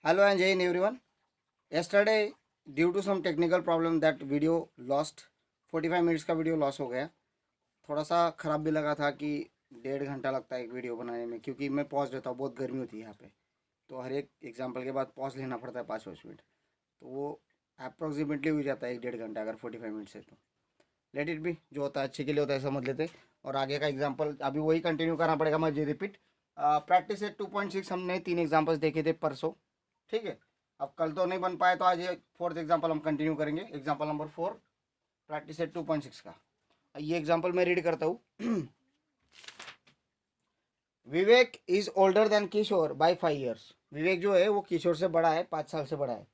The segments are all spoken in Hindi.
Hello and Jai in everyone. Yesterday, due to some technical problem, that video lost. 45 minutes का वीडियो लॉस हो गया. थोड़ा सा ख़राब भी लगा था कि 1.5 घंटा लगता है एक वीडियो बनाने में, क्योंकि मैं पॉज लेता हूँ. बहुत गर्मी होती है यहाँ पे, तो हर एक एग्जाम्पल के बाद पॉज लेना पड़ता है 5-5 मिनट. तो वो अप्रॉक्सीमेटली हो जाता है 1-1.5 घंटा अगर 45 मिनट है तो. लेट इट बी, जो होता है अच्छे के लिए होता है, समझ लेते. और आगे का एग्जाम्पल अभी वही कंटिन्यू करना पड़ेगा, मुझे रिपीट. प्रैक्टिस एट 2.6 हमने 3 एग्जाम्पल्स देखे थे परसों. ठीक है, अब कल तो नहीं बन पाए, तो आज ये फोर्थ एग्जाम्पल हम कंटिन्यू करेंगे. एग्जाम्पल नंबर 4, प्रैक्टिस एट 2.6 का. ये एग्जाम्पल मैं रीड करता हूँ. Vivek is older than Kishore by 5 years. Vivek जो है वो किशोर से बड़ा है, 5 साल से बड़ा है.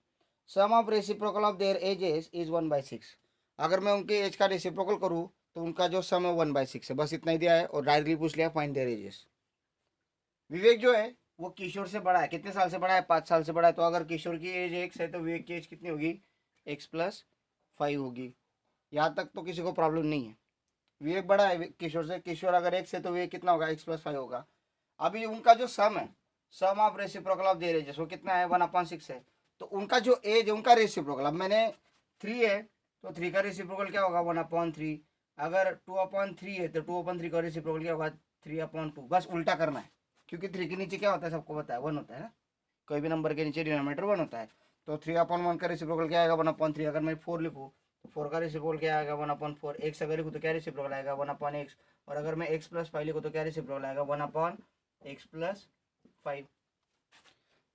Sum of reciprocal of their ages is 1/6. अगर मैं उनके एज का रेसिप्रोकल करूँ तो उनका जो सम है 1/6 है. बस इतना ही दिया है और डायरेक्टली पूछ लिया फाइंड देयर एजेस. विवेक जो है वो किशोर से बड़ा है. कितने साल से बड़ा है? 5 साल से बड़ा है. तो अगर किशोर की एज x है तो विवेक की एज कितनी होगी? x+5 होगी. यहाँ तक तो किसी को प्रॉब्लम नहीं है. विवेक बड़ा है किशोर से. किशोर अगर x है तो विवेक कितना होगा? x+5 होगा. अभी उनका जो सम है, sum of reciprocal of their ages, वो कितना है? 1/6 है. तो उनका जो एज है, उनका रेसिप्रोकल, अब मैंने 3 है तो 3 का रेसिप्रोकल क्या होगा? 1/3. अगर 2/3 है तो 2/3 का रेसिप्रोकल क्या होगा? 3/2. बस उल्टा करना है, क्योंकि 3 के नीचे क्या होता है सबको पता है? 1 होता है ना. कोई भी नंबर के नीचे डिनोमिनेटर 1 होता है. तो 3/1 का रेसिप्रोकल क्या आएगा? 1/3. अगर मैं 4 लिखूँ तो 4 का रेसिप्रोकल क्या आएगा? 1/4. एक्स अगर लिखूँ तो क्या रेसिप्रोकल आएगा? 1/x. और अगर मैं x+5 लिखूँ तो क्या रेसिप्रोकल आएगा? 1/x+5.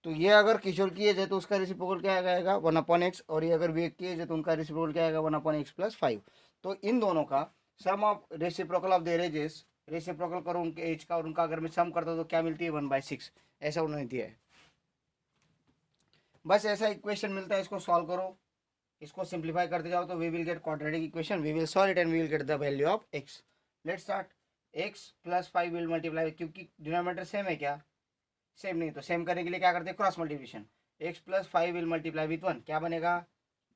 तो ये अगर किशोर की एज है तो उसका रेसिप्रोकल क्या आएगा? 1/x. और ये अगर विवेक की एज है तो उनका रेसिप्रोकल क्या आएगा? 1/x+5. तो इन दोनों का sum of reciprocal of their ages, reciprocal करो उनके एज का और उनका अगर मैं सम करता हूँ तो क्या मिलती है? 1/6. ऐसा उन्होंने दिया है. बस ऐसा इक्वेशन मिलता है, इसको सॉल्व करो, इसको सिंप्लीफाई करते जाओ तो we will get quadratic equation. We will solve it and we will get the value of x. Let's start. x+5 will multiply, क्योंकि डिनोमिनेटर सेम है क्या? सेम नहीं. तो सेम करने के लिए क्या करते हैं? Cross multiplication. x+5 will multiply with 1. क्या बनेगा?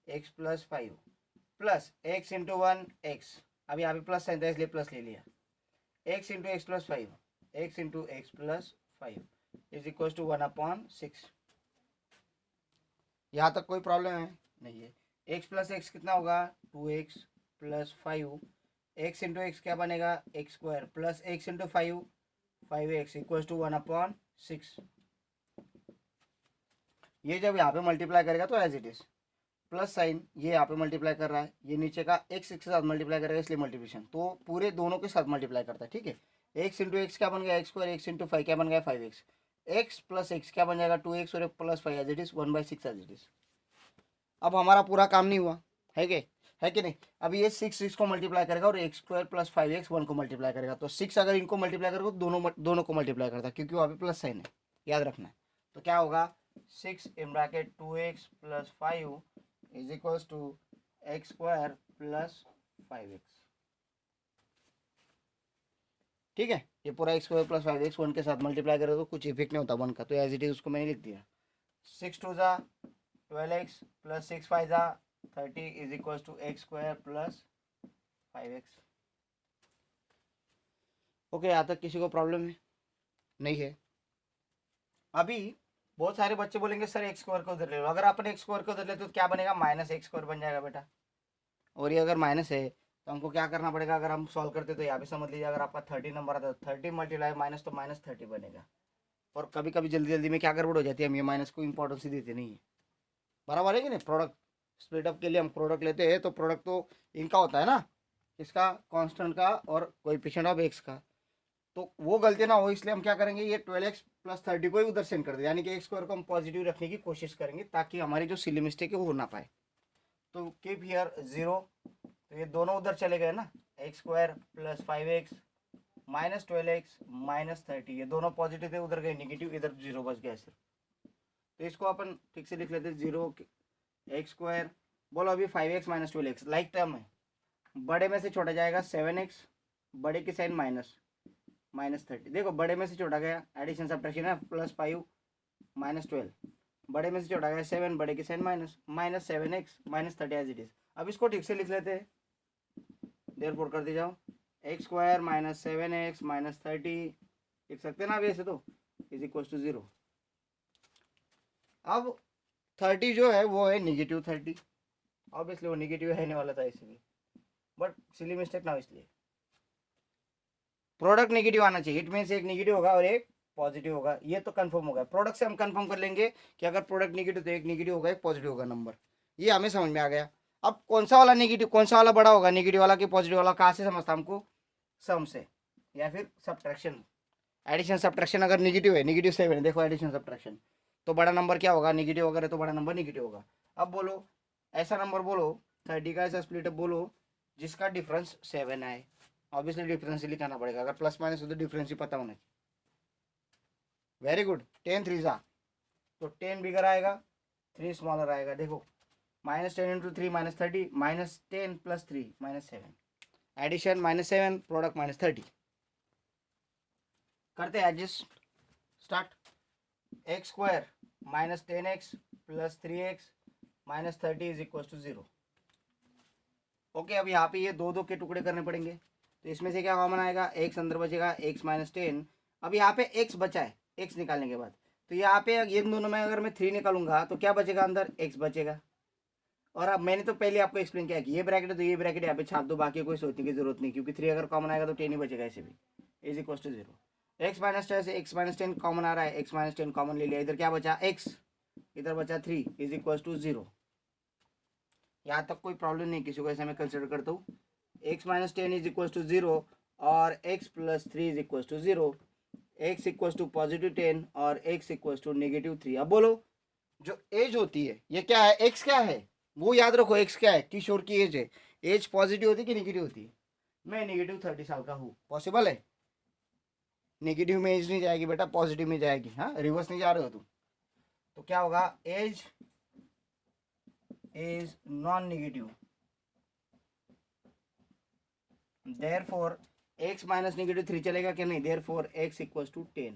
x+5 plus x into 1 x. अभी यहाँ पे प्लस साइन था इसलिए प्लस ले लिया. x into x+5, x into x+5 is equal to 1/6. यहाँ तक कोई प्रॉब्लम है? नहीं है. x+x कितना होगा? 2x+5. x इंटू एक्स क्या बनेगा? x² plus x into 5x equal to 1/6. ये जब यहाँ पे मल्टीप्लाई करेगा तो as it is plus sign, ये यहाँ पे मल्टीप्लाई कर रहा है, ये नीचे का x के साथ मल्टीप्लाई करेगा इसलिए मल्टीप्लिकेशन, तो पूरे दोनों के साथ मल्टीप्लाई करता है. ठीक है. x इंटू एक्स क्या बन गया? x². x इंटू 5 क्या बन गया? 5x. x प्लस x क्या बन जाएगा? 2x और plus 5 as it is 1/6 as it is. अब हमारा पूरा काम नहीं हुआ है क्या? है कि नहीं? अब ये 6 को मल्टीप्लाई करेगा और x² प्लस 5x 1 को मल्टीप्लाई करेगा. तो 6 अगर इनको मल्टीप्लाई करेगा तो दोनों को मल्टीप्लाई करता है, क्योंकि वहाँ पे प्लस साइन है, याद रखना है. तो क्या होगा? 6 in bracket 2x plus 5 is equal to x² plus 5x. ठीक है. ये पूरा x² प्लस 5x 1 के साथ मल्टीप्लाई करेगा तो कुछ इफेक्ट नहीं होता 1 का, तो एज इट इज उसको मैंने लिख दिया. 6×2 = 12x plus 6×5 = 30 is equal to x² plus 5x. Okay, यहाँ तक किसी को प्रॉब्लम है? नहीं है. अभी बहुत सारे बच्चे बोलेंगे सर x² को उधर ले लो. अगर आपने x² को उधर ले तो क्या बनेगा? -x² बन जाएगा बेटा. और ये अगर माइनस है तो हमको क्या करना पड़ेगा? अगर हम सॉल्व करते तो यहाँ पे समझ लीजिए, अगर आपका 30 नंबर आता है तो 30 मल्टीप्लाई माइनस तो -30 बनेगा. और कभी कभी जल्दी जल्दी में क्या गड़बड़ हो जाती है, हम ये माइनस को इंपॉर्टेंस ही देते नहीं है. बराबर है कि नहीं? प्रोडक्ट स्प्लिट अप के लिए हम प्रोडक्ट लेते हैं तो प्रोडक्ट तो इनका होता है ना, इसका कांस्टेंट का और कोएफिशिएंट ऑफ एक्स का. तो वो गलती ना हो इसलिए हम क्या करेंगे, ये 12x प्लस 30 को ही उधर सेंड कर दे, यानी कि x² को हम पॉजिटिव रखने की कोशिश करेंगे ताकि हमारी जो सिली मिस्टेक है वो हो ना पाए. तो कीप हियर 0. तो ये दोनों उधर चले गए ना, x² plus 5x minus 12x minus 30, ये दोनों पॉजिटिव थे उधर गए निगेटिव, इधर 0 बच गया सिर्फ. तो इसको अपन ठीक से लिख लेते 0 x². बोलो अभी 5x minus 12x like term है, बड़े में से छोटा जाएगा 7x, बड़े की साइन -30. देखो बड़े में से छोटा गया, एडिशन सब्ट्रैक्शन है, +5 -12. बड़े में से छोटा गया 7, बड़े की sign -7x -30 as it is. अब इसको ठीक से लिख लेते हैं, देयरफॉर कर दी जाओ x² -7x -30 लिख सकते हैं ना अभी ऐसे तो, इज इक्वल टू 0. अब 30 जो है वो है -30, ऑब्वियसली वो नेगेटिव है नहीं वाला था इसलिए, बट सिली मिस्टेक ना, इसलिए प्रोडक्ट नेगेटिव आना चाहिए। इट मीन्स एक नेगेटिव होगा और एक पॉजिटिव होगा, ये तो कंफर्म होगा। प्रोडक्ट से हम कंफर्म कर लेंगे कि अगर प्रोडक्ट नेगेटिव तो एक नेगेटिव होगा एक पॉजिटिव होगा नंबर, ये हमें समझ में आ गया। अब कौन सा वाला नेगेटिव, कौन सा वाला बड़ा होगा, नेगेटिव वाला कि पॉजिटिव वाला, कहाँ से समझता हमको, सम से या फिर सब्ट्रैक्शन, एडिशन सब्ट्रैक्शन। अगर नेगेटिव है, -7, देखो एडिशन सब्ट्रैक्शन, तो बड़ा नंबर क्या होगा, नेगेटिव वगैरह, तो बड़ा नंबर नेगेटिव होगा। अब बोलो ऐसा नंबर बोलो 30 का ऐसा स्प्लिट बोलो जिसका डिफरेंस 7 आए, ऑब्वियसली डिफरेंस ही लिखाना पड़ेगा, अगर प्लस माइनस हो तो डिफरेंस ही पता होना चाहिए। वेरी गुड, 10 3 तो 10 बिगर आएगा, 3 स्मॉलर आएगा। देखो -10 × 3 -30, -10 + 3 -7, एडिशन -7, प्रोडक्ट -30। करते हैं adjust, start. x² -10x + 3x -30 = 0। Okay, अब यहाँ पे ये दो दो के टुकड़े करने पड़ेंगे, तो इसमें से क्या कॉमन आएगा, x अंदर बचेगा, x -10। अब यहाँ पे x बचा है, x निकालने के बाद, तो यहाँ पे ये दोनों में अगर मैं 3 निकालूंगा तो क्या बचेगा, अंदर x बचेगा। और अब मैंने तो पहले आपको एक्सप्लेन किया कि ये ब्रैकेट है तो ये ब्रैकेट यहाँ पे छाप दो, बाकी कोई सोचने की जरूरत नहीं, क्योंकि 3 अगर कॉमन आएगा तो 10 ही बचेगा ऐसे भी, = 0। x -10 से x -10 कॉमन आ रहा है, x -10 कॉमन ले लिया, इधर क्या बचा x, इधर बचा 3 = 0। यहाँ तक कोई प्रॉब्लम नहीं, किसी को ऐसा मैं कंसिडर करता हूँ। x -10 = 0 और x + 3 = 0, x = +10 और x = -3। अब बोलो जो एज होती है ये क्या है, x क्या है, वो याद रखो, x क्या है, किशोर की एज है। एज पॉजिटिव होती है कि नेगेटिव होती है, मैं -30 साल का हूँ, पॉसिबल है। नेगेटिव में एज नहीं जाएगी बेटा, पॉजिटिव में जाएगी, हाँ रिवर्स नहीं जा रहे हो तुम। तो क्या होगा, age is non negative, therefore x -3 चलेगा क्या, नहीं, देयरफॉर x = 10।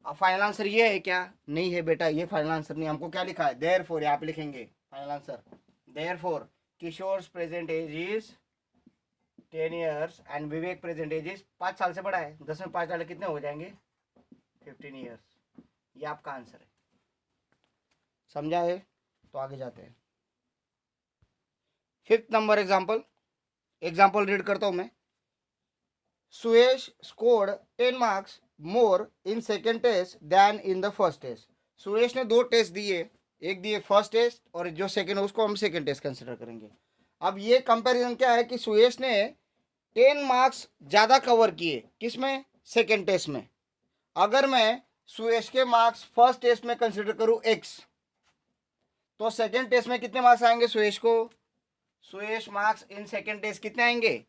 अब फाइनल आंसर ये है क्या, नहीं है बेटा, ये फाइनल आंसर नहीं। हमको क्या लिखा है, देयरफॉर, यहाँ पे लिखेंगे final answer, therefore Kishore present age is 10 years and Vivek present age is 5 साल से बड़ा है, 10 में 5 डाले कितने हो जाएंगे, 15 ईयर्स। ये आपका आंसर है, समझा है। तो आगे जाते हैं, 5th नंबर एग्जाम्पल रीड करता हूं मैं। Suyash scored 10 marks more in second test than in the first test. Suyash ने 2 टेस्ट दिए, एक दिए फर्स्ट टेस्ट और जो सेकेंड है उसको हम सेकेंड टेस्ट कंसिडर करेंगे। अब ये कंपैरिजन क्या है कि सुयश ने 10 मार्क्स ज़्यादा कवर किए, किसमें, सेकेंड टेस्ट में। अगर मैं सुयश के मार्क्स फर्स्ट टेस्ट में कंसिडर करूं x, तो सेकेंड टेस्ट में कितने मार्क्स आएंगे सुयश को, सुयश मार्क्स इन सेकेंड टेस्ट कितने आएंगे,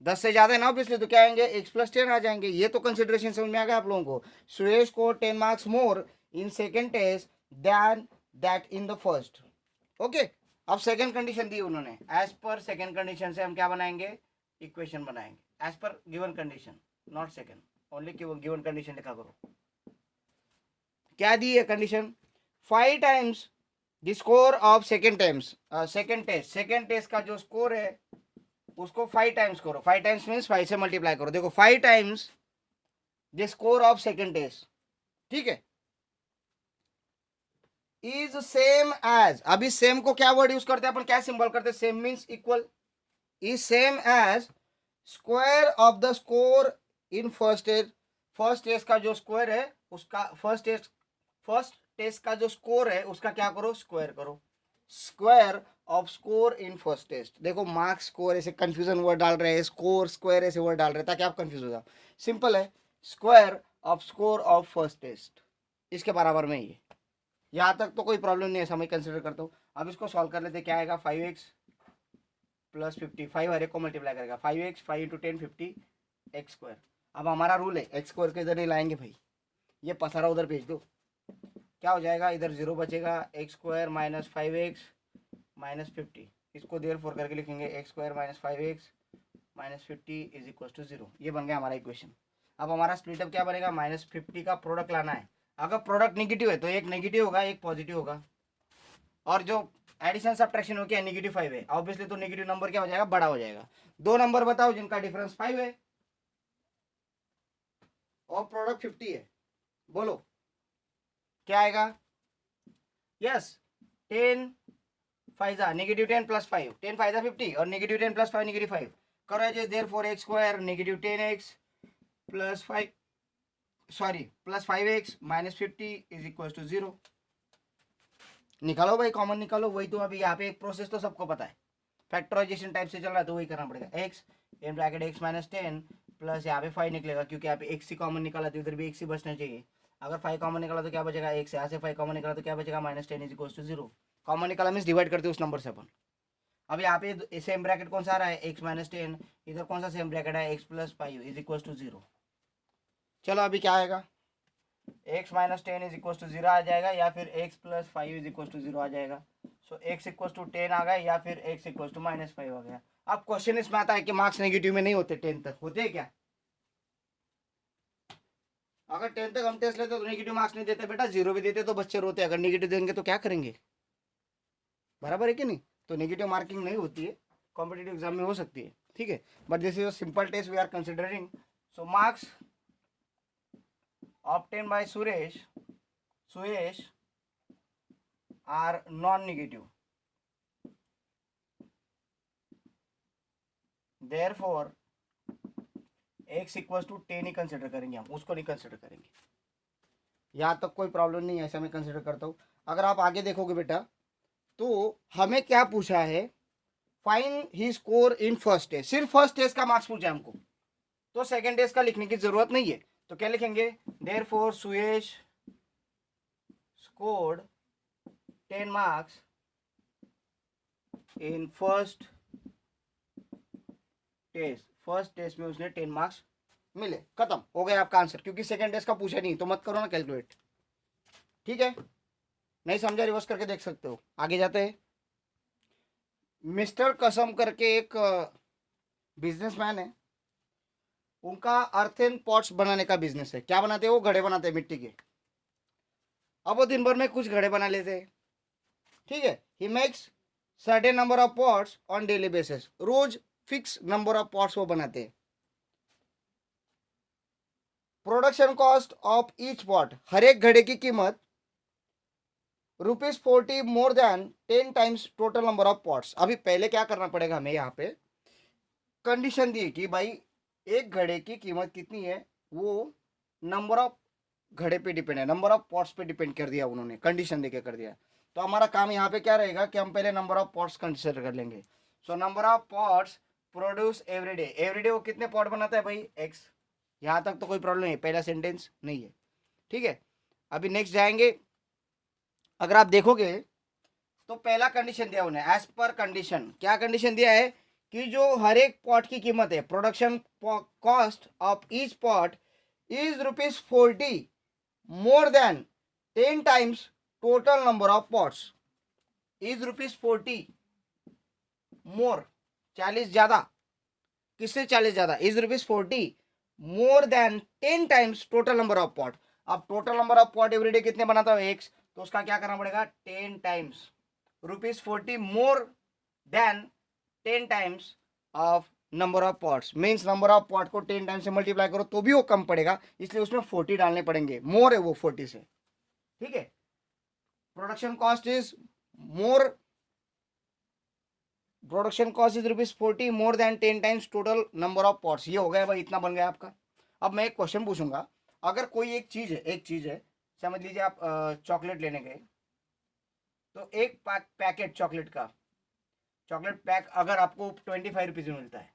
10 से ज्यादा है ना ऑब्वियसली, तो क्या आएंगे, x + 10 आ जाएंगे। ये तो कंसिडरेशन समझ में आ गया आप लोगों को। सुयश को 10 marks more in second test then that in the first. Okay, अब सेकेंड कंडीशन दी उन्होंने, एज पर सेकेंड कंडीशन से हम क्या बनाएंगे, इक्वेशन बनाएंगे, as per given condition, not second, only given condition लिखा करो। क्या दी है condition, 5 times the score of second test का जो स्कोर है उसको 5 टाइम्स करो, 5 टाइम्स मीन्स 5 से मल्टीप्लाई करो। देखो 5 times the score of second test, ठीक है, इज सेम एज, अभी सेम को क्या वर्ड यूज करते हैं अपन, क्या सिंबल करते हैं, same means equal, is same as square of the score in first test. First test का जो स्क्वायर है उसका, फर्स्ट टेस्ट का जो स्कोर है उसका क्या करो, स्क्वायर करो, square of score in first test. देखो मार्क्स स्कोर ऐसे कंफ्यूजन वर्ड डाल रहे हैं, स्कोर स्क्वायर ऐसे वर्ड डाल रहे हैं ताकि आप कंफ्यूज हो जाओ। सिंपल है, square of score of first test, इसके बराबर में ये, यहाँ तक तो कोई प्रॉब्लम नहीं है, ऐसा मैं कंसिडर करता हूँ। अब इसको सॉल्व कर लेते, क्या आएगा, 5x + 50, 5 हर एक को मल्टीप्लाई करेगा, 5x 5 × 10 50 x²। अब हमारा रूल है x² के इधर नहीं लाएंगे भाई, ये पसारा उधर भेज दो, क्या हो जाएगा, इधर 0 बचेगा, x² - 5x - 50, इसको देयरफॉर करके लिखेंगे x² - 5x - 50 = 0। ये बन गया हमारा इक्वेशन। अब हमारा स्प्लिटअप क्या बनेगा, -50 का प्रोडक्ट लाना है। अगर प्रोडक्ट नेगेटिव है तो एक नेगेटिव होगा एक पॉजिटिव होगा, और जो एडिशन सब्ट्रैक्शन हो गया -5 है, ऑब्वियसली तो नेगेटिव नंबर क्या हो जाएगा, बड़ा हो जाएगा। 2 नंबर बताओ जिनका डिफरेंस 5 है और प्रोडक्ट 50 है, बोलो क्या आएगा, यस 10 फाइजा नेगेटिव 10 प्लस 5, 10 फाइजा 50 और नेगेटिव 10 प्लस 5 नेगेटिव 5 करो as therefore x square negative 10x plus 5 sorry plus 5x minus 50 is equal to 0। निकालो भाई, कॉमन निकालो। वही तो अभी यहाँ पे एक प्रोसेस तो सबको पता है, फैक्टराइजेशन टाइप से चल रहा है तो वही करना पड़ेगा। x in bracket x minus 10 plus यहाँ पे 5 निकलेगा क्योंकि यहाँ पे x ही कॉमन निकाला तो इधर भी x ही बचना चाहिए। अगर 5 कॉमन निकाला तो क्या बचेगा, x यहाँ से 5 कॉमन निकाला तो क्या बचेगा, minus 10 is equal to 0। Common निकाला मीन्स डिवाइड करते उस नंबर से अपन। अब यहाँ पे सेम ब्रैकेट कौन सा आ रहा है, x माइनस 10, इधर कौन सा सेम ब्रैकेट है, x plus 5 is equal to 0। चलो अभी क्या आएगा, x minus 10 is equal to 0 आ जाएगा या फिर x plus 5 is equal to 0 आ जाएगा। सो x इक्वल टू 10 आ गया या फिर x इक्वल टू माइनस 5 आ गया। अब क्वेश्चन इसमें आता है कि मार्क्स नेगेटिव में नहीं होते 10 तक, होते हैं क्या? अगर 10 तक हम टेस्ट लेते तो नेगेटिव मार्क्स नहीं देते बेटा, 0 भी देते तो बच्चे रोते। अगर नेगेटिव देंगे तो क्या करेंगे, बराबर है कि नहीं? तो नेगेटिव मार्किंग नहीं होती है, कॉम्पिटिटिव एग्जाम में हो सकती है, ठीक है, but this is a simple test we are considering. So marks obtained by Suyesh are non-negative. Therefore, x equal to 10 ही कंसिडर करेंगे हम, उसको नहीं कंसिडर करेंगे। यहाँ तक कोई प्रॉब्लम नहीं है, ऐसा मैं कंसिडर करता हूँ। अगर आप आगे देखोगे बेटा तो हमें क्या पूछा है, फाइंड ही स्कोर इन फर्स्ट टेस्ट। सिर्फ फर्स्ट टेस्ट का मार्क्स पूछा है हमको, तो सेकेंड टेस्ट का लिखने की जरूरत नहीं है। तो क्या लिखेंगे, therefore Suyash scored 10 marks in first test. First test में उसने 10 मार्क्स मिले, खत्म हो गया आपका आंसर, क्योंकि सेकेंड टेस्ट का पूछा नहीं तो मत करो ना कैलकुलेट, ठीक है? नहीं समझा रिवर्स करके देख सकते हो। आगे जाते हैं। मिस्टर कसम करके एक बिजनेसमैन है, उनका अर्थेन पॉट्स बनाने का बिजनेस है। क्या बनाते हैं वो, घड़े बनाते हैं मिट्टी के। अब वो दिन भर में कुछ घड़े बना लेते हैं, ठीक है। He makes certain number of pots on daily basis, रोज फिक्स नंबर ऑफ पॉट्स वो बनाते हैं। Production cost of each pot, हर एक घड़े की कीमत ₹40 more than 10 times total number of pots. अभी पहले क्या करना पड़ेगा हमें, यहाँ पे कंडीशन दी कि भाई एक घड़े की कीमत कितनी है, वो नंबर ऑफ घड़े पे डिपेंड है, नंबर ऑफ पॉट्स पे डिपेंड कर दिया उन्होंने, कंडीशन देके कर दिया। तो हमारा काम यहाँ पे क्या रहेगा कि हम पहले नंबर ऑफ पॉट्स कंसिडर कर लेंगे। So number of pots produce everyday वो कितने पॉट बनाता है भाई, एक्स। यहाँ तक तो कोई प्रॉब्लम नहीं, पहला सेंटेंस नहीं है, ठीक है। अभी नेक्स्ट जाएंगे। अगर आप देखोगे तो पहला कंडीशन दिया उन्हें, एज पर कंडीशन। क्या कंडीशन दिया है कि जो हर एक पॉट की कीमत है, production cost of each pot is ₹40 more than 10 times total number of pots. Is ₹40 more, 40 ज्यादा, किससे 40 ज्यादा, is ₹40 more than 10 times total number of pot. अब total number of pot everyday कितने बनाता है, एक्स, तो उसका क्या करना पड़ेगा, 10 times ₹40 more than 10 times of number of pots. Means number of pot को 10 टाइम्स से मल्टीप्लाई करो तो भी वो कम पड़ेगा, इसलिए उसमें 40 डालने पड़ेंगे, मोर है वो 40 से, ठीक है। Production cost is more, production cost is ₹40 more than 10 times total number of pots. ये हो गया भाई, इतना बन गया आपका। अब मैं एक क्वेश्चन पूछूंगा, अगर कोई एक चीज है, समझ लीजिए आप चॉकलेट लेने गए, तो एक पैकेट चॉकलेट पैक अगर आपको 25 रुपीज में मिलता है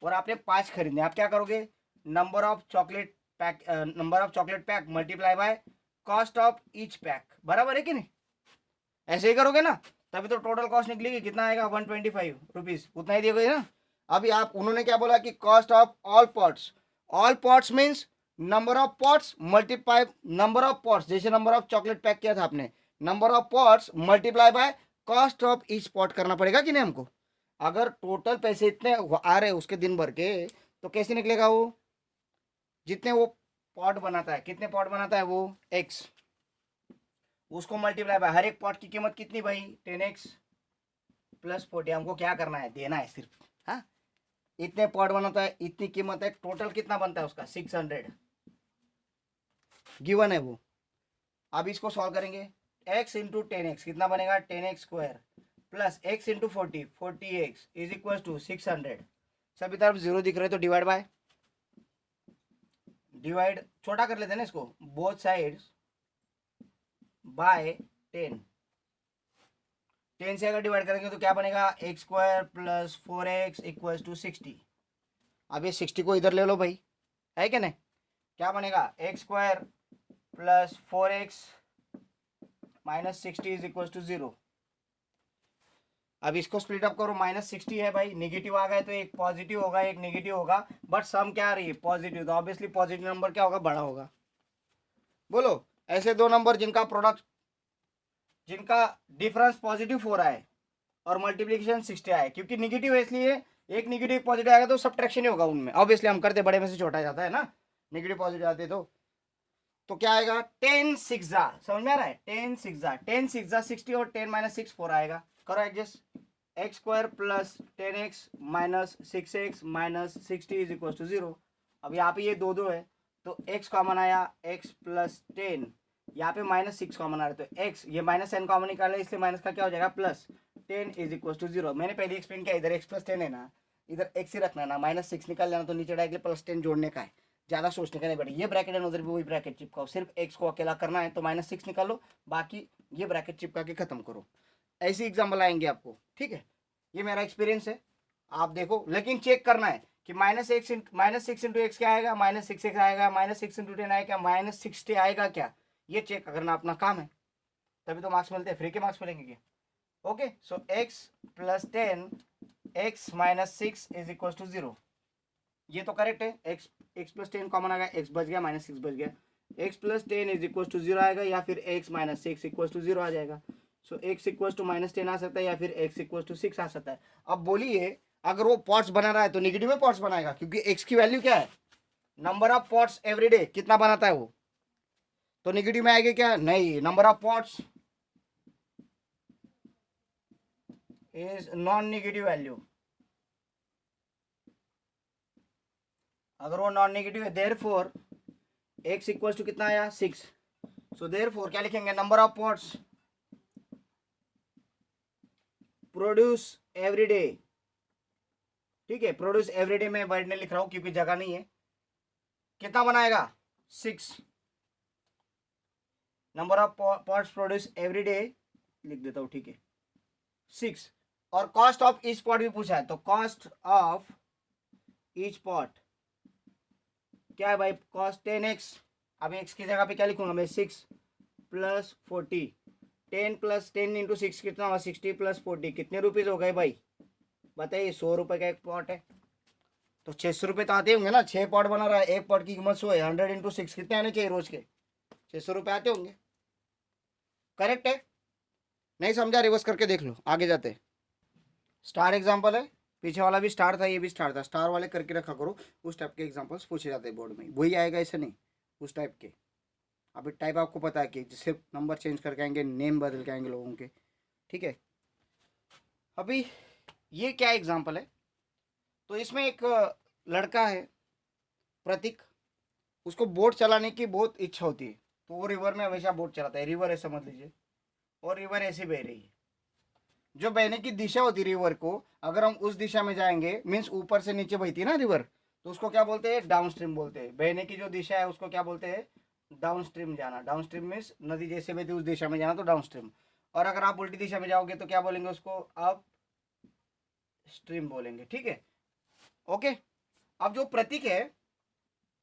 और आपने 5 खरीदने, आप क्या करोगे, number of chocolate pack multiply by cost of each pack, बराबर है कि नहीं? ऐसे ही करोगे ना, तभी तो टोटल कॉस्ट निकलेगी, कितना आएगा, 125 रुपीज, उतना ही दिए ना। अभी आप, उन्होंने क्या बोला कि cost of all pots means number of pots multiply number of pots, जैसे नंबर ऑफ चॉकलेट पैक किया था आपने, number of pots multiply by cost of each pot करना पड़ेगा कि नहीं हमको। अगर टोटल पैसे इतने आ रहे उसके दिन भर के, तो कैसे निकलेगा वो, जितने वो पॉट बनाता है, कितने पॉट बनाता है वो, एक्स, उसको मल्टीप्लाई बाय हर एक पॉट की कीमत कितनी भाई, 10x प्लस 40। हमको क्या करना है, देना है सिर्फ, हाँ, इतने पॉट बनाता है, इतनी कीमत है, टोटल कितना बनता है उसका, 600 गिवन है वो। अब इसको सॉल्व करेंगे, x इंटू 10x कितना बनेगा 10x square plus x into 40x is equal to 600। सभी तरफ जीरो दिख रहे तो डिवाइड छोटा कर लेते हैं ना इसको, बोथ साइड्स बाय 10। 10 से अगर डिवाइड करेंगे तो क्या बनेगा x square plus 4x equal to 60। अब ये 60 को इधर ले लो भाई, है क्या नहीं, क्या बनेगा x square plus 4x minus 60 is equal to 0। अब इसको स्प्लिट अप करो, माइनस 60 है भाई, निगेटिव आ गए तो एक पॉजिटिव होगा एक निगेटिव होगा, बट सम क्या आ रही है पॉजिटिव, तो ऑब्वियसली पॉजिटिव नंबर क्या होगा बड़ा होगा। बोलो ऐसे दो नंबर जिनका प्रोडक्ट, जिनका डिफरेंस पॉजिटिव 4 आए और मल्टीप्लीकेशन 60 आए, क्योंकि निगेटिव है इसलिए एक निगेटिव पॉजिटिव आएगा तो सब्ट्रैक्शन ही होगा उनमें, ऑब्वियसली हम करते बड़े में से छोटा जाता है ना, नेगेटिव पॉजिटिव आते तो क्या आएगा 10 6 समझ में आ रहा है, 10 6 60 और 10 माइनस 6 4 आएगा, करो adjust, x square plus 10x minus 6x minus 60 is equal to 0। अब यहाँ पे ये दो है तो x कॉमन आया, x प्लस 10, यहाँ पे माइनस 6 कॉमन आ रहा है तो x, ये माइनस n कॉमन निकाला इसलिए माइनस का क्या हो जाएगा प्लस 10 इज इक्वल टू 0। मैंने पहले एक्सप्लेन किया, इधर x प्लस 10 है ना, इधर x ही रखना ना, माइनस 6 निकाल लेना तो नीचे डायरेक्टली प्लस 10 जोड़ने का है, ज्यादा सोचने का नहीं बेटा। ये ब्रैकेट है उधर भी वही ब्रैकेट चिपकाओ, सिर्फ x को अकेला करना है तो माइनस 6 निकालो, बाकी ये ब्रैकेट चिपका के खत्म करो। ऐसी एग्जाम्पल आएंगे आपको, ठीक है, ये मेरा एक्सपीरियंस है, आप देखो, लेकिन चेक करना है कि माइनस 6 इंटू एक्स क्या आएगा, माइनस 6x आएगा, माइनस 6 इंटू 10 आएगा, माइनस 60 आएगा क्या, ये चेक करना अपना काम है, तभी तो मार्क्स मिलते हैं, फ्री के मार्क्स मिलेंगे क्या। Okay, so x plus 10 x minus 6 is equal to 0, ये तो करेक्ट है, x प्लस 10 कॉमन आ गया, x बच गया माइनस 6 बच गया, x plus 10 is equal to 0 आएगा या फिर x माइनस 6 इक्वल टू 0 आ जाएगा। So x equal to minus 10 आ सकता है या फिर x इक्वल टू 6 आ सकता है। अब बोलिए अगर वो पॉट्स बना रहा है तो निगेटिव में पॉट्स बनाएगा, क्योंकि x की वैल्यू क्या है, number of pots every day कितना बनाता है वो, तो निगेटिव में आएगा क्या, नहीं, number of pots is non negative value, अगर वो नॉन नेगेटिव है देयरफॉर x इक्वल टू कितना आया 6, सो देयरफॉर क्या लिखेंगे, number of pots produce every day, ठीक है, प्रोड्यूस एवरी डे में वर्ड ने लिख रहा हूं क्योंकि जगह नहीं है, कितना बनाएगा 6, number of pots produce every day लिख देता हूं, ठीक है 6, और कॉस्ट ऑफ ईच पॉट भी पूछा है तो कॉस्ट ऑफ ईच पॉट क्या है भाई, कॉस्ट 10x, अब x की जगह पे क्या लिखूंगा मैं 6 प्लस 40, 10 प्लस 10 इंटू 6 कितना हुआ 60 प्लस 40 कितने रुपीज हो गए भाई बताइए, 100 रुपए का एक पॉट है तो 600 रुपये तो आते होंगे ना, 6 पॉट बना रहा है, एक पॉट की कीमत 100 है, 100 इंटू 6 कितने आने चाहिए रोज के, 600 रुपये आते होंगे, करेक्ट है, नहीं समझा रिवर्स करके देख लो, आगे जाते। स्टार एग्जाम्पल है, पीछे वाला भी स्टार था ये भी स्टार था, स्टार वाले करके रखा करो, उस टाइप के एग्जाम्पल्स पूछे जाते हैं बोर्ड में, वही आएगा ऐसे नहीं, उस टाइप के। अभी टाइप आपको पता है कि सिर्फ नंबर चेंज करके आएंगे, नेम बदल के आएंगे लोगों के, ठीक है। अभी ये क्या एग्जाम्पल है, तो इसमें एक लड़का है प्रतीक, उसको बोट चलाने की बहुत इच्छा होती है, तो वो रिवर में हमेशा बोट चलाता है, रिवर है समझ लीजिए, और रिवर ऐसे बह रही है, जो बहने की दिशा होती है रिवर को, अगर हम उस दिशा में जाएंगे मीन्स ऊपर से नीचे बहती है ना रिवर, तो उसको क्या बोलते हैं डाउन स्ट्रीम बोलते हैं, बहने की जो दिशा है उसको क्या बोलते हैं डाउन स्ट्रीम जाना, डाउन स्ट्रीम मीन्स नदी जैसे बहती उस दिशा में जाना तो डाउन स्ट्रीम, और अगर आप उल्टी दिशा में जाओगे तो क्या बोलेंगे उसको अप स्ट्रीम बोलेंगे, ठीक है ओके। अब जो प्रतीक है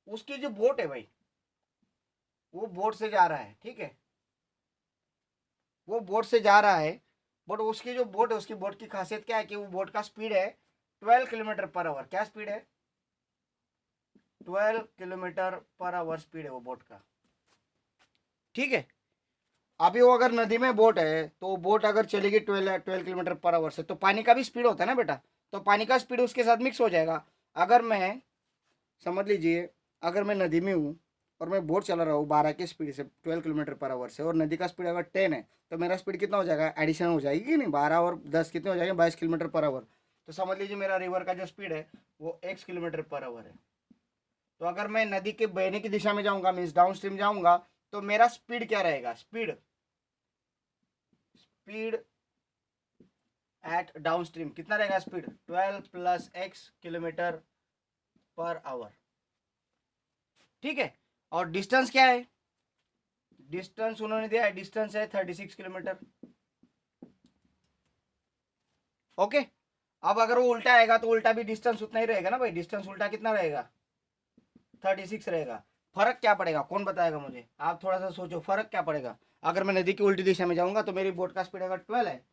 उसकी जो बोट है भाई, वो बोट से जा रहा है, ठीक है, वो बोट से जा रहा है, बट उसकी जो बोट है उसकी बोट की खासियत क्या है कि वो बोट का स्पीड है 12 किलोमीटर पर आवर, क्या स्पीड है 12 किलोमीटर पर आवर स्पीड है वो बोट का, ठीक है। अभी वो अगर नदी में बोट है तो बोट अगर चलेगी 12 किलोमीटर पर आवर से, तो पानी का भी स्पीड होता है ना बेटा, तो पानी का स्पीड उसके साथ मिक्स हो जाएगा। अगर मैं समझ लीजिए अगर मैं नदी में हूँ और मैं बोट चला रहा हूँ 12 की स्पीड से 12 किलोमीटर पर आवर से, और नदी का स्पीड अगर 10 है तो मेरा स्पीड कितना हो जाएगा, एडिशन हो जाएगी कि नहीं, 12 और 10 कितने हो जाएंगे 22 किलोमीटर पर आवर, तो समझ लीजिए मेरा रिवर का जो स्पीड है वो x किलोमीटर पर आवर है। तो अगर मैं नदी के बहने की दिशा में जाऊँगा मीन्स डाउन स्ट्रीम जाऊँगा तो मेरा स्पीड क्या रहेगा, speed speed at down stream कितना रहेगा speed 12 plus x kilometre per our. ठीक है, और डिस्टेंस क्या है, डिस्टेंस उन्होंने दिया है, डिस्टेंस है 36 किलोमीटर। ओके, अब अगर वो उल्टा आएगा तो उल्टा भी डिस्टेंस उतना ही रहेगा ना भाई, डिस्टेंस उल्टा कितना रहेगा 36 रहेगा। फर्क क्या पड़ेगा, कौन बताएगा मुझे, आप थोड़ा सा सोचो फर्क क्या पड़ेगा। अगर मैं नदी की उल्टी दिशा में जाऊंगा तो मेरी बोट का स्पीड अगर 12 है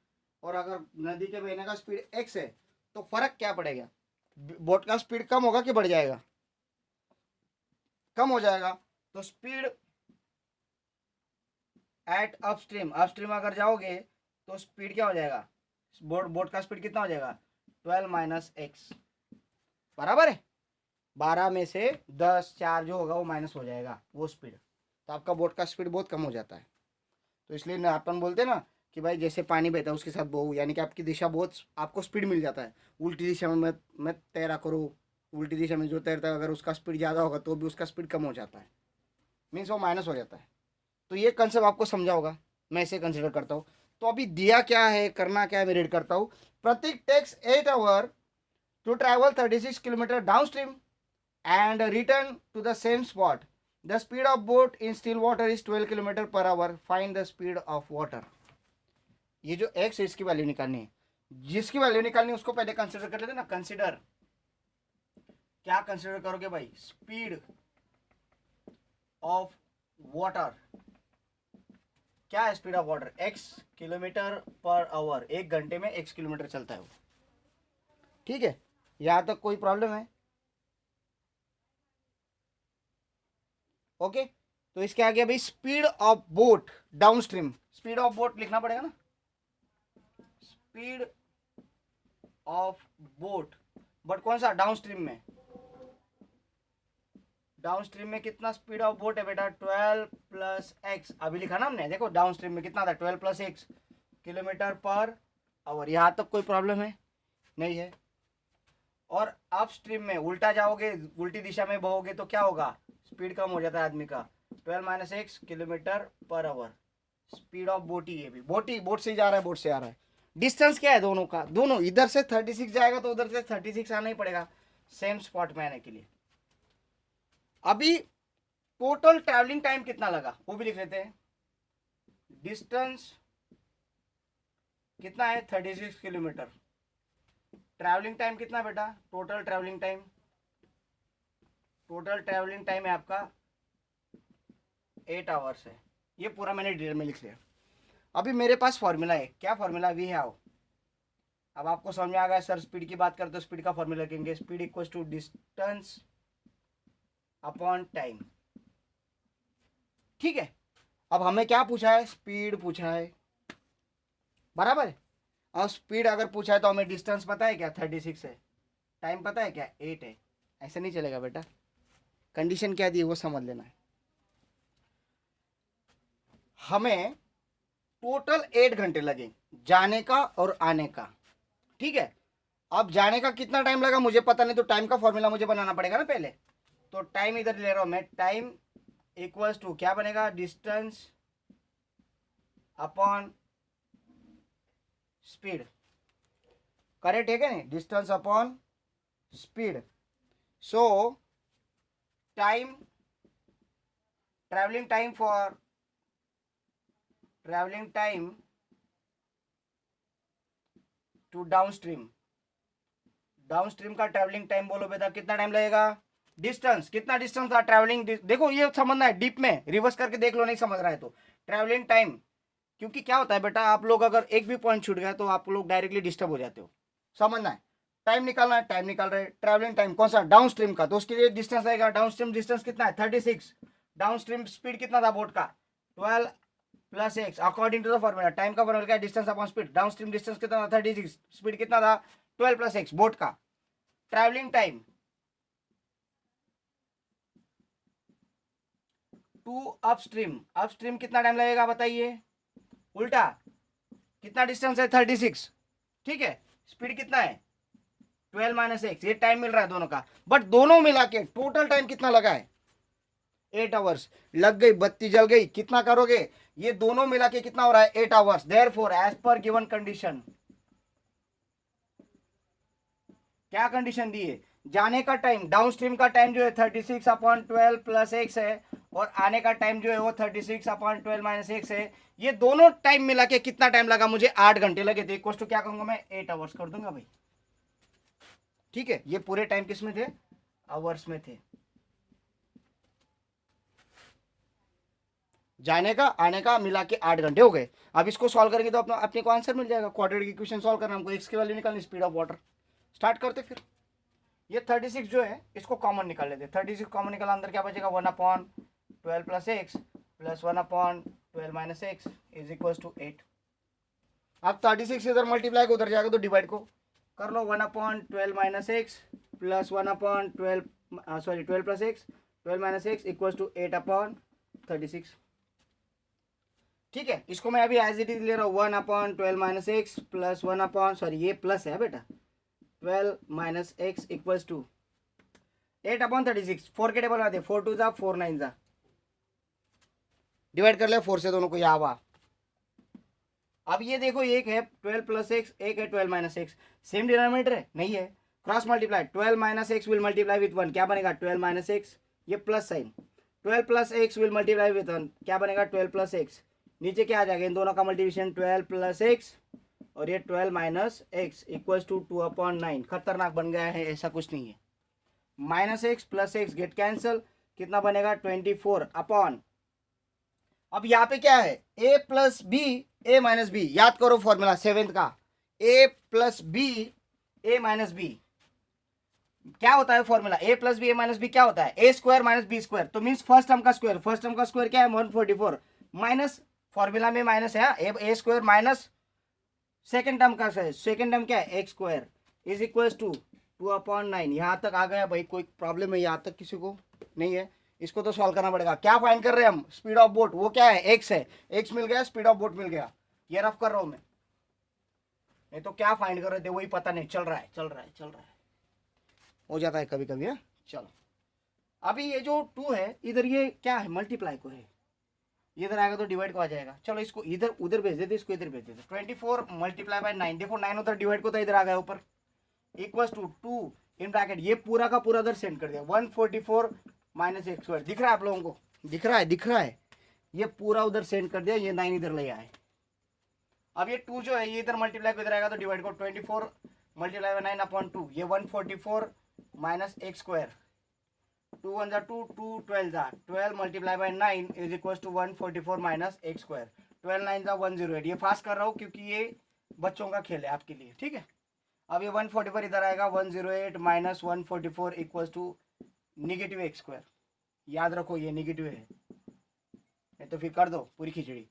और अगर नदी के बहने का स्पीड x है तो फर्क क्या पड़ेगा, बोट का स्पीड कम होगा कि बढ़ जाएगा, कम हो जाएगा। तो स्पीड एट अपस्ट्रीम, अपस्ट्रीम अगर जाओगे तो स्पीड क्या हो जाएगा, बोट का स्पीड कितना हो जाएगा 12 माइनस एक्स, बराबर है 12 में से 10 4 जो होगा वो माइनस हो जाएगा वो स्पीड, तो आपका बोट का स्पीड बहुत कम हो जाता है। तो इसलिए अपन बोलते हैं ना कि भाई जैसे पानी बहता है उसके साथ बहो, यानी कि आपकी दिशा बहुत, आपको स्पीड मिल जाता है। उल्टी दिशा में मैं तैरा करूँ, उल्टी दिशा में जो तैरता है अगर उसका स्पीड ज़्यादा होगा तो भी उसका स्पीड कम हो जाता है, मीन्स वो माइनस हो जाता है। तो ये कंसेप्ट आपको समझा होगा, मैं इसे कंसिडर करता हूँ। तो अभी दिया क्या है, करना क्या है, मैं रीड करता हूँ। Prateek takes 8 hour to travel 36 kilometre down stream and return to the same spot. The speed of boat in still water is 12 km per hour. Find the speed of water. ये जो x है इसकी वैल्यू निकालनी है, जिसकी वैल्यू निकालनी है उसको पहले कंसिडर कर लेते ना। कंसिडर क्या कंसिडर करोगे भाई, स्पीड ऑफ वाटर, क्या है speed of water, x kilometre per our, 1 घंटे में x किलोमीटर चलता है वो। ठीक है, यहां तक कोई प्रॉब्लम है? ओके, तो इसके आगे भाई speed of boat down stream, speed of boat लिखना पड़ेगा ना, स्पीड ऑफ बोट, बट कौन सा, डाउन स्ट्रीम में। डाउन स्ट्रीम में कितना स्पीड ऑफ बोट है बेटा 12 प्लस एक्स, अभी लिखा ना हमने, देखो डाउन स्ट्रीम में कितना था 12 plus x kilometre per our. यहां तक कोई प्रॉब्लम है? नहीं है। और अप स्ट्रीम में उल्टा जाओगे, उल्टी दिशा में बहोगे तो क्या होगा, स्पीड कम हो जाता है आदमी का, 12 minus x kilometre per hour. Speed of boat ही है भी, बोट से ही जा रहा है, बोट से आ रहा है। डिस्टेंस क्या है दोनों का, दोनों इधर से 36 जाएगा तो उधर से 36 आना ही पड़ेगा सेम स्पॉट में आने के लिए। अभी टोटल ट्रैवलिंग टाइम कितना लगा वो भी लिख लेते हैं। डिस्टेंस कितना है 36 किलोमीटर, ट्रैवलिंग टाइम कितना बेटा, total travelling time, total travelling time है आपका 8 आवर्स है। ये पूरा मैंने डिटेल में लिख लिया। अभी मेरे पास फॉर्मूला है, क्या फॉर्मूला, वी हैव, अब आपको समझ में आ गया सर स्पीड की बात करते तो स्पीड का फॉर्मूला लिखेंगे, speed equals to distance upon time. ठीक है, अब हमें क्या पूछा है, स्पीड पूछा है, बराबर है। और स्पीड अगर पूछा है तो हमें डिस्टेंस पता है क्या 36 है, टाइम पता है क्या 8 है। ऐसे नहीं चलेगा बेटा, कंडीशन क्या दी है वो समझ लेना है। हमें टोटल 8 घंटे लगे जाने का और आने का। ठीक है, अब जाने का कितना टाइम लगा मुझे पता नहीं, तो टाइम का फॉर्मूला मुझे बनाना पड़ेगा ना पहले। तो टाइम इधर ले रहा हूं मैं, टाइम इक्वल्स टू क्या बनेगा, डिस्टेंस अपॉन स्पीड। करेक्ट है क्या नहीं, distance upon speed. So time, travelling time for, travelling time to downstream, downstream का ट्रैवलिंग टाइम बोलो बेटा कितना टाइम लगेगा, डिस्टेंस कितना डिस्टेंस था ट्रैवलिंग, देखो ये समझना है डीप में, रिवर्स करके देख लो नहीं समझ रहा है तो। ट्रैवलिंग टाइम, क्योंकि क्या होता है बेटा आप लोग अगर एक भी पॉइंट छूट गया तो आप लोग डायरेक्टली डिस्टर्ब हो जाते हो, समझना है। टाइम निकालना है, टाइम निकाल रहे हैं, ट्रैवलिंग टाइम कौन सा, डाउन स्ट्रीम का, तो उसके लिए डिस्टेंस आएगा, डाउन स्ट्रीम डिस्टेंस कितना है 36, डाउन स्ट्रीम स्पीड कितना था बोट का 12 plus x, according to the formula. Time का फॉर्मूला क्या है, distance upon speed, downstream distance कितना था 36, स्पीड कितना था 12 प्लस एक्स बोट का। Travelling time to upstream, upstream कितना टाइम लगेगा बताइए, उल्टा कितना डिस्टेंस है 36, ठीक है, स्पीड कितना है 12 माइनस एक्स, ये टाइम मिल रहा है दोनों का, बट दोनों मिला के टोटल टाइम कितना लगा है 8 आवर्स। लग गई बत्ती जल गई, कितना करोगे, ये दोनों मिला के कितना हो रहा है 8 hours. Therefore as per given condition, क्या कंडीशन दी है, जाने का टाइम डाउनस्ट्रीम का टाइम जो है 36/12 प्लस एक्स है और आने का टाइम जो है वो 36/12 माइनस एक्स है। ये दोनों टाइम मिला के कितना टाइम लगा मुझे 8 घंटे लगे थे। इक्वल टू क्या कहूंगा मैं 8 आवर्स कर दूंगा भाई। ठीक है, ये पूरे टाइम किस में थे, आवर्स में थे। जाने का आने का मिला के 8 घंटे हो गए। अब इसको सॉल्व करेंगे तो अपने को आंसर मिल जाएगा। क्वाड्रेटिक इक्वेशन सॉल्व करना हमको, एक्स की वैल्यू निकालनी, स्पीड ऑफ वाटर। स्टार्ट करते फिर। ये 36 जो है इसको कॉमन निकाल लेते। 36 कॉमन निकाला, अंदर क्या बचेगा 1/12 plus x plus 1/12 minus x is equal to 8। अब 36 इधर मल्टीप्लाई को उधर जाएगा तो डिवाइड को कर लो। 1/12 minus x plus 1/12 sorry 12 plus x 12 minus x equal to 8/36। ठीक है, इसको मैं अभी एज इट इज ले रहा हूँ 1/12 माइनस एक्स प्लस 1 सॉरी ये प्लस है बेटा 12 माइनस एक्स इक्वल्स टू 8/36। 4 के टेबल में 4 2 जा 4 9 जा, डिवाइड कर ले 4 से दोनों को, यहाँ हुआ। अब ये देखो एक है 12 प्लस एक्स, एक है 12 माइनस एक्स, सेम डिनोमिनेटर है नहीं है, cross multiply 12 minus x will multiply with 1, क्या बनेगा 12 माइनस एक्स, ये plus sign 12 plus x will multiply with 1, क्या बनेगा 12 प्लस एक्स। नीचे क्या आ जाएगा इन दोनों का मल्टीप्लिकेशन 12 प्लस एक्स और ये 12 माइनस एक्स इक्वल्स टू 2/9। खतरनाक बन गया है, ऐसा कुछ नहीं है। Minus x plus x get cancel, कितना बनेगा 24 अपॉन, अब यहाँ पे क्या है a plus b a minus b, याद करो फॉर्मूला 7th का, a plus b a minus b क्या होता है formula, a plus b a minus b क्या होता है a square minus b square, तो मीन्स फर्स्ट टर्म का स्क्वायर, फर्स्ट टर्म का स्क्वायर क्या है 144 माइनस, फॉर्मूला में माइनस है a square minus second term का, सेकेंड टर्म क्या है x square is equal to 2/9। यहाँ तक आ गया भाई, कोई प्रॉब्लम है यहाँ तक किसी को नहीं है, इसको तो सॉल्व करना पड़ेगा। क्या फाइंड कर रहे हैं हम, स्पीड ऑफ बोट, वो क्या है एक्स है, एक्स मिल गया, स्पीड ऑफ बोट मिल गया, ये रफ कर रहा हूं मैं, नहीं तो क्या फाइंड कर रहे थे वही पता नहीं, चल रहा है चल रहा है चल रहा है, हो जाता है कभी कभी है। चलो अभी ये जो 2 है इधर ये क्या है मल्टीप्लाई को है, इधर आएगा तो डिवाइड को आ जाएगा। चलो इसको इधर उधर भेज देते, इसको इधर भेज देते। 24 मल्टीप्लाई बाय 9, देखो 9 उधर डिवाइड को तो इधर आ गया ऊपर, इक्वल्स टू 2 इन ब्रैकेट, ये पूरा का पूरा उधर सेंड कर दिया 144 माइनस एक्स स्क्वायर, दिख रहा है आप लोगों को, दिख रहा है दिख रहा है, ये पूरा उधर सेंड कर दिया, ये 9 इधर ले आए। अब ये 2 जो है ये इधर मल्टीप्लाई को इधर आएगा तो डिवाइड को 24 मल्टीप्लाई बाय 9/2, ये 144 माइनस एक्स स्क्वायर, 2 1 जा 2 2 12 जा 12 multiply by 9 is equal to 144 minus x square, 12 9 जा 108। ये फास्ट कर रहा हूँ क्योंकि ये बच्चों का खेल है आपके लिए, ठीक है। अब ये 144 इधर आएगा 108 minus 144 equal to negative x square, याद रखो ये निगेटिव है, नहीं तो फिर कर दो पूरी खिचड़ी।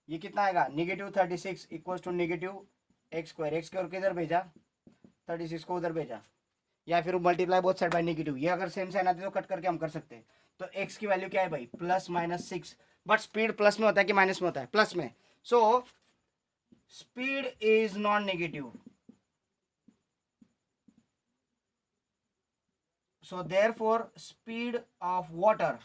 ये कितना आएगा -36 equal to negative x square, x square किधर भेजा 36 को उधर भेजा, या फिर multiply both side by negative, ये अगर सेम साइन आती तो कट करके हम कर सकते हैं। तो x की वैल्यू क्या है भाई +-6, बट स्पीड प्लस में होता है कि माइनस में होता है, प्लस में, so speed is non negative, so therefore speed of water,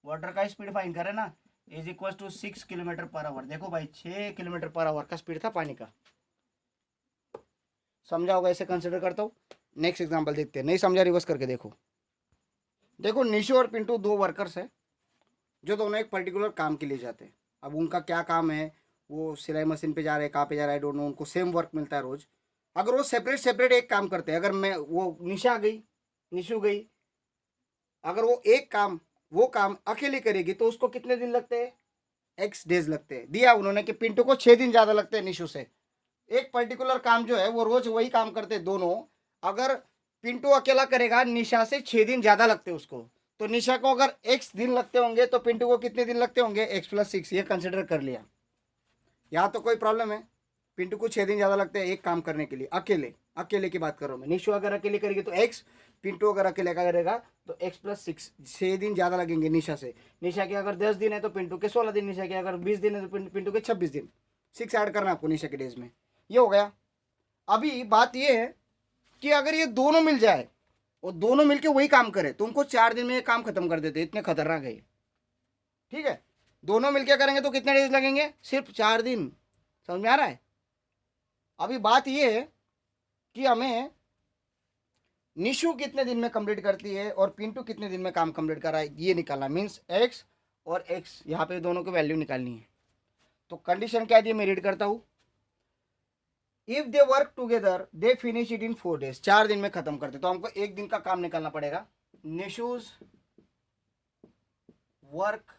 water का स्पीड फाइंड करें ना, is equal to 6 kilometre per hour. देखो भाई 6 किलोमीटर पर आवर का स्पीड था पानी का, समझा होगा, ऐसे कंसिडर करता हूँ। नेक्स्ट एग्जांपल देखते हैं, नहीं समझा रिवर्स करके देखो। देखो निशु और पिंटू 2 वर्कर्स है जो दोनों एक पर्टिकुलर काम के लिए जाते हैं। अब उनका क्या काम है, वो सिलाई मशीन पे जा रहे हैं, कहाँ पे जा रहे हैं आई डोंट नो, उनको सेम वर्क मिलता है रोज। अगर वो सेपरेट सेपरेट एक काम करते हैं, अगर मैं वो निशा गई निशु गई, अगर वो काम अकेले करेगी तो उसको कितने दिन लगते हैं, x डेज लगते हैं। दिया उन्होंने कि पिंटू को 6 दिन ज़्यादा लगते हैं निशु से। एक पर्टिकुलर काम जो है वो रोज वही काम करते हैं दोनों, अगर पिंटू अकेला करेगा निशा से 6 दिन ज़्यादा लगते हैं उसको, तो निशा को अगर x दिन लगते होंगे तो पिंटू को कितने दिन लगते होंगे x + 6, ये कंसिडर कर लिया। यहाँ तो कोई प्रॉब्लम है, पिंटू को 6 दिन ज़्यादा लगते हैं एक काम करने के लिए, अकेले की बात कर रहा हूँ मैं। निशु अगर अकेले करेगी तो x, पिंटू अगर अकेले करेगा तो x + 6, 6 दिन ज़्यादा लगेंगे निशा से। निशा के अगर 10 दिन है तो पिंटू के 16 दिन, निशा के अगर 20 दिन है तो पिंटू के 26 दिन, 6 ऐड करना आपको निशा के डेज में, ये हो गया। अभी बात ये है कि अगर ये दोनों मिल जाए और दोनों मिलके वही काम करे तो उनको 4 दिन में ये काम खत्म कर देते, इतने खतरनाक है ये, ठीक है। दोनों मिलके करेंगे तो कितने डेज लगेंगे, सिर्फ 4 दिन। समझ में आ रहा है। अभी बात ये है कि हमें निशु कितने दिन में कंप्लीट करती है और पिंटू कितने दिन में काम कंप्लीट कर रहा है ये निकालना, मीन्स एक्स और एक्स यहाँ पे दोनों की वैल्यू निकालनी है। तो कंडीशन क्या दी मैं रीड करता हूँ। If they work together they finish it in 4 days, 4 दिन में खत्म करते। तो हमको एक दिन का काम निकालना पड़ेगा। निशूज वर्क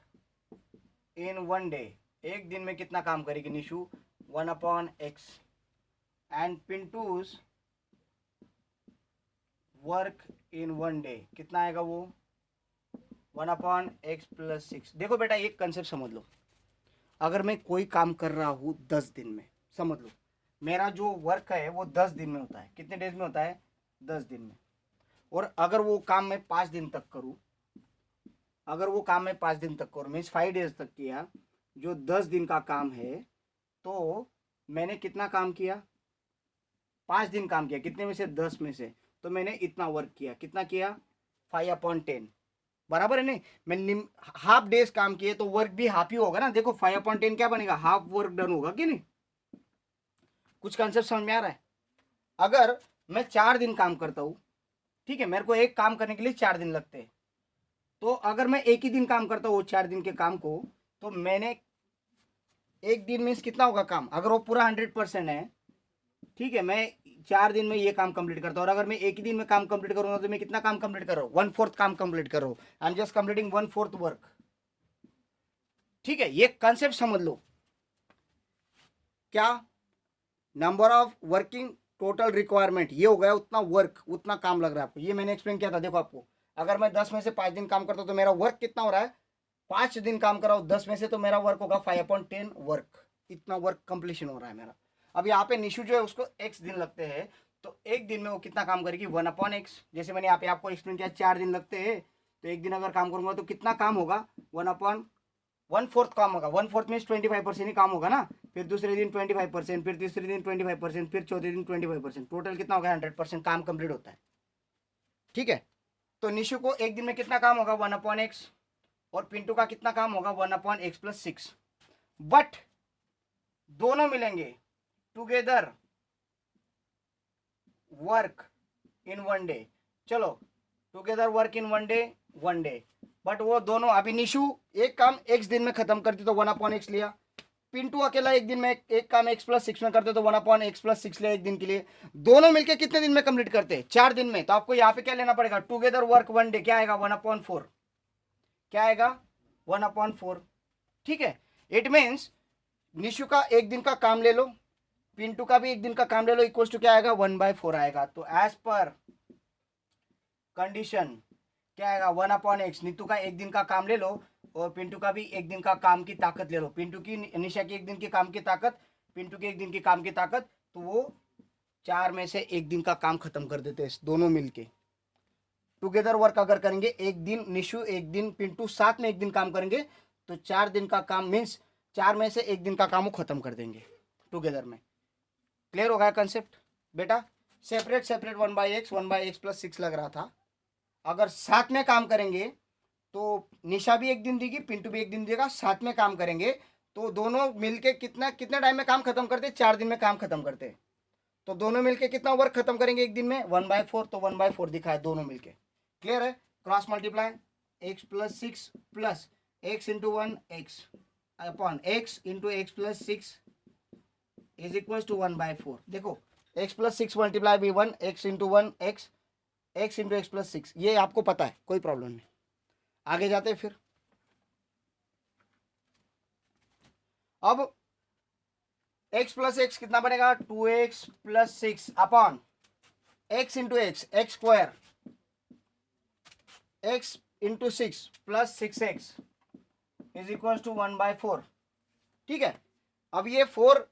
इन 1 day, एक दिन में कितना काम करेगी Nishu, 1/x and Pintu's work in 1 day कितना आएगा वो 1/x + 6। देखो बेटा एक कंसेप्ट समझ लो, अगर मैं कोई काम कर रहा हूँ 10 दिन में, समझ लो मेरा जो वर्क है वो 10 दिन में होता है। कितने डेज में होता है, 10 दिन में। और अगर वो काम मैं 5 दिन तक करूँ, अगर वो काम मैं 5 दिन तक करूँ मीन्स 5 days तक किया, जो 10 दिन का काम है, तो मैंने कितना काम किया, 5 दिन काम किया। कितने में से, 10 में से। तो मैंने इतना वर्क किया, कितना किया, 5/10 बराबर है नहीं। मैं हाफ डेज काम किए तो वर्क भी हाफ ही होगा ना। देखो 5/10 क्या बनेगा, हाफ वर्क डन होगा कि नहीं। कुछ कंसेप्ट समझ में आ रहा है। अगर मैं 4 दिन काम करता हूँ, ठीक है, मेरे को एक काम करने के लिए 4 दिन लगते हैं, तो अगर मैं एक ही दिन काम करता हूँ 4 दिन के काम को, तो मैंने एक दिन मीन्स कितना होगा काम, अगर वो पूरा 100% है, ठीक है, मैं 4 दिन में ये काम कंप्लीट करता हूँ। और अगर मैं एक ही दिन में काम कंप्लीट करूंगा तो मैं कितना काम कंप्लीट कर रहा हूँ, 1/4 काम कंप्लीट कर रहा हूँ। I am just completing 1/4 work. ठीक है, ये कंसेप्ट समझ लो। क्या, number of working total requirement, ये हो गया उतना वर्क, उतना काम लग रहा है आपको। ये मैंने एक्सप्लेन किया था। देखो आपको, अगर मैं 10 में से 5 दिन काम करता हूँ तो मेरा वर्क कितना हो रहा है, 5 दिन काम कर रहा हूँ 10 में से, तो मेरा वर्क होगा 5/10 वर्क। इतना वर्क कंप्लीशन हो रहा है मेरा। अब यहाँ पे निशु जो है उसको x दिन लगते हैं, तो एक दिन में वो कितना काम करेगी, 1/x। जैसे मैंने यहाँ पे आपको एक्सप्लेन किया 4 दिन लगते हैं, तो एक दिन अगर काम करूंगा तो कितना काम होगा, 1/1/4 काम होगा। 1/4 मीन्स 25% ही काम होगा ना। फिर दूसरे दिन 25%, फिर तीसरे दिन 25%, फिर चौथे दिन 25%, टोटल कितना होगा, 100% काम कंप्लीट होता है। ठीक है, तो निशु को एक दिन में कितना काम होगा, 1/x, और पिंटू का कितना काम होगा, 1/x + 6। बट दोनों मिलेंगे टुगेदर वर्क इन 1 day। चलो, together work in 1 day, but वो दोनों, अभी निशु एक काम x दिन में खत्म करती तो 1/x लिया, पिंटू अकेला एक दिन में एक काम x + 6 में करते तो 1/x + 6 लिया एक दिन के लिए। दोनों मिलके कितने दिन में कंप्लीट करते, 4 दिन में। तो आपको यहाँ पे क्या लेना पड़ेगा, टुगेदर वर्क 1 day, क्या आएगा, 1/4। क्या आएगा, 1/4। ठीक है, इट मीन्स निशु का एक दिन का काम ले लो, पिंटू का भी एक दिन का काम ले लो, इक्वल्स टू क्या आएगा, 1/4 आएगा। तो एज पर कंडीशन क्या आएगा, 1/x। नीतू का एक दिन का काम ले लो और पिंटू का भी एक दिन का काम की ताकत ले लो। पिंटू की, निशा की एक दिन की काम की ताकत, पिंटू की एक दिन की काम की ताकत, तो वो 4 में से एक दिन का काम खत्म कर देते हैं दोनों मिलके। टुगेदर वर्क अगर करेंगे, एक दिन निशु एक दिन पिंटू साथ में एक दिन काम करेंगे, तो 4 दिन का काम मीन्स 4 में से एक दिन का काम वो खत्म कर देंगे टुगेदर में। क्लियर हो गया कंसेप्ट बेटा। सेपरेट सेपरेट 1/x 1/x + 6 लग रहा था। अगर साथ में काम करेंगे तो निशा भी एक दिन देगी, पिंटू भी एक दिन देगा, साथ में काम करेंगे तो दोनों मिलके कितना कितने टाइम में काम खत्म करते, 4 दिन में काम खत्म करते। तो दोनों मिलके कितना वर्क खत्म करेंगे एक दिन में, 1/4। तो 1/4 दिखा है दोनों मिलके। क्लियर है, cross multiply x + 6 plus x × 1 x upon x × x + 6 is equal to 1/4। देखो x + 6 मल्टीप्लाई भी 1, x × 1 x, x × x + 6, ये आपको पता है, कोई प्रॉब्लम नहीं। आगे जाते हैं फिर। अब x + x कितना बनेगा, 2x + 6 upon x × x, x² x × 6 + 6x is equal to 1/4। ठीक है, अब ये 4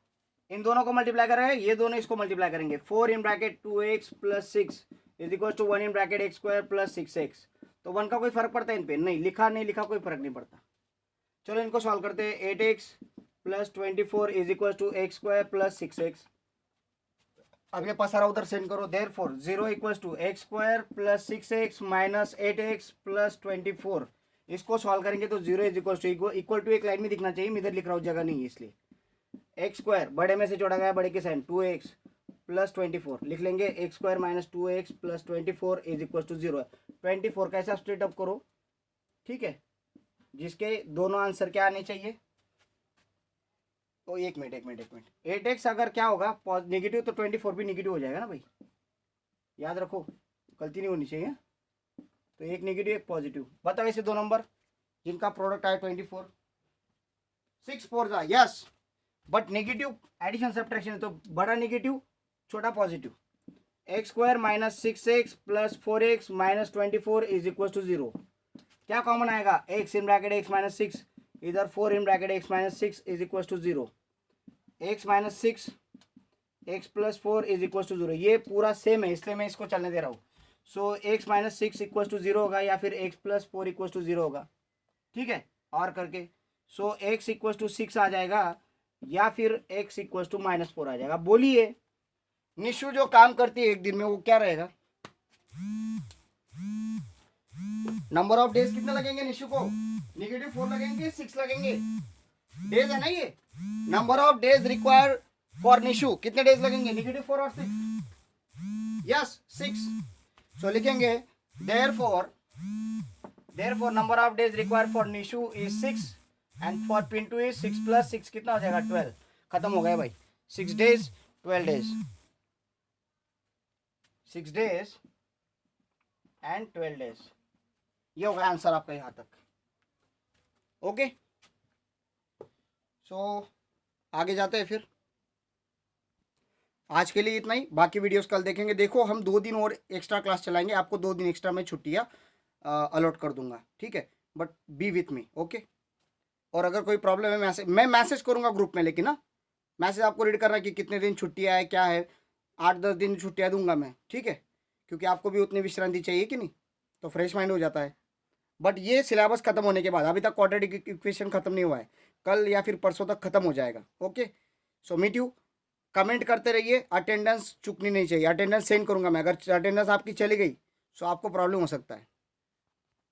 इन दोनों को मल्टीप्लाई कर रहे हैं, ये दोनों इसको मल्टीप्लाई करेंगे। 4 in bracket 2x + 6 is equal to 1 in bracket x² + 6x। तो 1 का कोई फर्क पड़ता है इन पे, नहीं लिखा नहीं लिखा कोई फर्क नहीं पड़ता। चलो इनको सॉल्व करते हैं। 8x + 24 is equal to x² + 6x। अब ये पसारा उधर सेंड करो। Therefore 0 equal to x² + 6x - 8x + 24 इसको सॉल्व करेंगे तो 0 इज इक्वल टू एक लाइन में दिखना चाहिए, मैं इधर लिख रहा हूँ, जगह नहीं है इसलिए। एक्स स्क्वायर बड़े में से जोड़ा गया बड़े के साइन 2x प्लस 24 लिख लेंगे, x square minus 2x plus 24 is equal to 0 है। 24 कैसे आप स्प्लिट अप करो, ठीक है, जिसके दोनों आंसर क्या आने चाहिए। तो एक मिनट 8x अगर क्या होगा नेगेटिव तो 24 भी नेगेटिव हो जाएगा ना भाई, याद रखो, गलती नहीं होनी चाहिए। तो एक नेगेटिव एक पॉजिटिव, बताओ ऐसे दो नंबर जिनका प्रोडक्ट आया 24, 6 4 जा yes, but negative addition subtraction है तो बड़ा नेगेटिव छोटा positive. X square minus 6x plus 4x minus 24 is equal to 0, क्या कॉमन आएगा, x in bracket x minus 6, इधर 4 in bracket x minus 6 is equal to 0, x minus 6 x plus 4 is equal to 0, ये पूरा सेम है इसलिए मैं इसको चलने दे रहा हूँ। सो x माइनस 6 इक्वल टू 0 होगा या फिर x प्लस 4 इक्वल टू 0 होगा, ठीक है, और करके। सो x इक्वल टू 6 आ जाएगा या फिर x इक्वल टू माइनस 4 आ जाएगा। बोलिए निशु जो काम करती है एक दिन में वो क्या रहेगा, नंबर ऑफ डेज कितने लगेंगे निशु को, -4 लगेंगे 6 लगेंगे, डेज है ना ये, number of days required for Nishu कितने डेज लगेंगे, -4 और 6, यस 6। सो लिखेंगे therefore number of days required for Nishu is 6 and for Pintu is 6 plus 6 कितना हो जाएगा 12, खत्म हो गया भाई, 6 days 12 days, 6 days and 12 days, ये होगा आंसर आपका यहाँ तक। ओके सो आगे जाते हैं फिर, आज के लिए इतना ही, बाकी वीडियोस कल देखेंगे। देखो हम 2 दिन और एक्स्ट्रा क्लास चलाएंगे, आपको 2 दिन एक्स्ट्रा में छुट्टियाँ अलॉट कर दूंगा, ठीक है, but B with me okay. और अगर कोई प्रॉब्लम है मैं मैसेज करूंगा ग्रुप में, लेकिन ना मैसेज आपको रीड करना कि कितने दिन छुट्टियाँ है क्या है, 8-10 दिन छुट्टियाँ दूंगा मैं, ठीक है, क्योंकि आपको भी उतनी विश्रांति चाहिए कि नहीं, तो फ्रेश माइंड हो जाता है। बट ये सिलेबस खत्म होने के बाद, अभी तक क्वाड्रेटिक इक्वेशन खत्म नहीं हुआ है, कल या फिर परसों तक खत्म हो जाएगा। Okay so meet you, comment करते रहिए, अटेंडेंस चुकनी नहीं चाहिए, अटेंडेंस सेंड करूंगा मैं, अगर अटेंडेंस आपकी चली गई तो आपको प्रॉब्लम हो सकता है।